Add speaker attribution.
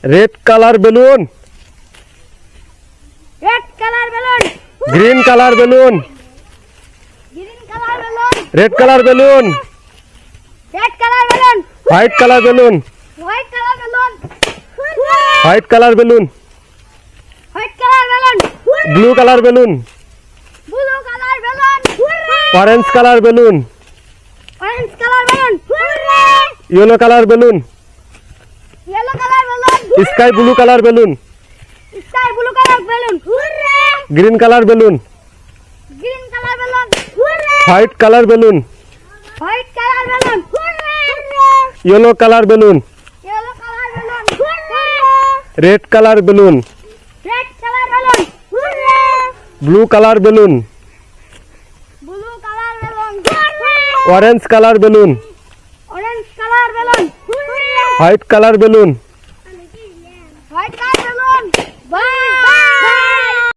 Speaker 1: red colour balloon,
Speaker 2: red colour balloon,
Speaker 1: green colour balloon,
Speaker 2: green colour balloon,
Speaker 1: red colour balloon,
Speaker 2: red colour balloon,
Speaker 1: white colour balloon,
Speaker 2: white colour balloon,
Speaker 1: white colour balloon,
Speaker 2: white colour balloon,
Speaker 1: blue colour balloon,
Speaker 2: blue colour balloon,
Speaker 1: orange colour balloon,
Speaker 2: orange colour balloon,
Speaker 1: yellow colour balloon,
Speaker 2: yellow colour balloon,
Speaker 1: sky blue colour balloon,
Speaker 2: sky blue colour balloon,
Speaker 1: green colour balloon,
Speaker 2: green colour balloon,
Speaker 1: white colour balloon,
Speaker 2: white colour balloon,
Speaker 1: yellow colour balloon,
Speaker 2: yellow colour balloon,
Speaker 1: red colour balloon,
Speaker 2: red colour balloon,
Speaker 1: blue colour balloon,
Speaker 2: blue colour balloon,
Speaker 1: orange colour balloon,
Speaker 2: orange colour balloon,
Speaker 1: white colour balloon,
Speaker 2: white colour balloon,